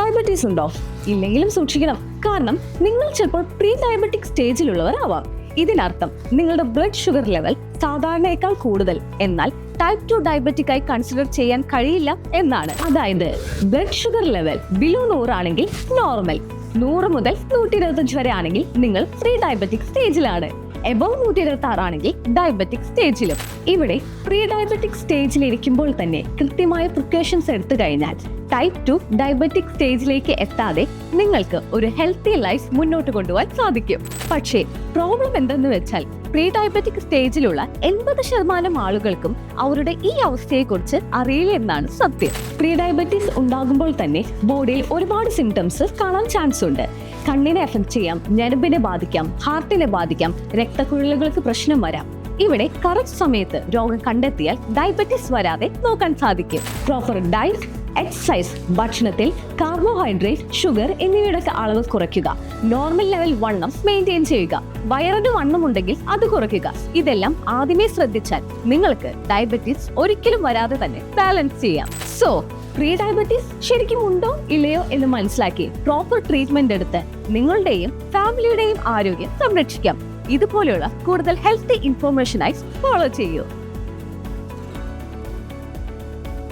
Diabetes ഉണ്ടോ? ഇല്ലെങ്കിലും സൂക്ഷിക്കണം. കാരണം നിങ്ങൾ ചിലപ്പോൾ പ്രീ ഡയബറ്റിക് സ്റ്റേജിലുള്ളവരാവാം. ഇതിനർത്ഥം നിങ്ങളുടെ ബ്ലഡ് ഷുഗർ ലെവൽ സാധാരണയേക്കാൾ കൂടുതൽ, എന്നാൽ ടൈപ്പ് 2 ഡയബറ്റിക് ആയി കൺസിഡർ ചെയ്യാൻ കഴിയില്ല എന്നാണ്. അതായത് ബ്ലഡ് ഷുഗർ ലെവൽ ബിലോ 100 ആണെങ്കിൽ നോർമൽ, 100 മുതൽ 125 വരെ ആണെങ്കിൽ നിങ്ങൾ പ്രീ ഡയബറ്റിക് സ്റ്റേജിലാണ്, എബോവ് 126 ആണെങ്കിൽ ഡയബറ്റിക് സ്റ്റേജിലും. ഇവിടെ പ്രീ ഡയബറ്റിക് സ്റ്റേജിലിരിക്കുമ്പോൾ തന്നെ കൃത്യമായ പ്രിക്കോഷൻസ് എടുത്തു കഴിഞ്ഞാൽ ടൈപ്പ് 2 ഡയബറ്റിക് സ്റ്റേജിലേക്ക് എത്താതെ നിങ്ങൾക്ക് ഒരു ഹെൽത്തി ലൈഫ് മുന്നോട്ട് കൊണ്ടുപോകാൻ സാധിക്കും. പക്ഷേ പ്രോബ്ലം എന്തെന്ന് വെച്ചാൽ പ്രീ ഡയബറ്റിക് സ്റ്റേജിലുള്ള 80% ആളുകൾക്കും അവരുടെ ഈ അവസ്ഥയെക്കുറിച്ച് അറിയില്ല എന്നാണ് സത്യം. പ്രീ ഡയബറ്റീസ് ഉണ്ടാകുമ്പോൾ തന്നെ ബോഡിയിൽ ഒരുപാട് സിംറ്റംസ് കാണാൻ ചാൻസ് ഉണ്ട്. കണ്ണിനെ എഫക്ട് ചെയ്യാം, ഞരമ്പിനെ ബാധിക്കാം, ഹാർട്ടിനെ ബാധിക്കാം, രക്തക്കുഴലുകൾക്ക് പ്രശ്നം വരാം. ഇവിടെ കറക്റ്റ് സമയത്ത് രോഗം കണ്ടെത്തിയാൽ ഡയബറ്റീസ് വരാതെ നോക്കാൻ സാധിക്കും. പ്രോപ്പർ ഡയറ്റ്, എക്സസൈസ്, ഭക്ഷണത്തിൽ കാർബോഹൈഡ്രേറ്റ്, ഷുഗർ എന്നിവയുടെ അളവ് കുറയ്ക്കുക, നോർമൽ ലെവൽ വണ്ണം മെയിൻറ്റെയിൻ ചെയ്യുക, വയറിന് വണ്ണം ഉണ്ടെങ്കിൽ അത് കുറയ്ക്കുക. ഇതെല്ലാം ആദ്യമേ ശ്രദ്ധിച്ചാൽ നിങ്ങൾക്ക് ഡയബറ്റീസ് ഒരിക്കലും വരാതെ തന്നെ ബാലൻസ് ചെയ്യാം. സോ പ്രീ ഡയബറ്റീസ് ശരിക്കും ഉണ്ടോ ഇല്ലയോ എന്ന് മനസ്സിലാക്കി പ്രോപ്പർ ട്രീറ്റ്മെന്റ് എടുത്ത് നിങ്ങളുടെയും ഫാമിലിയുടെയും ആരോഗ്യം സംരക്ഷിക്കാം. ഇതുപോലെയുള്ള കൂടുതൽ ഹെൽത്തി ഇൻഫോർമേഷനായി ഫോളോ ചെയ്യൂ.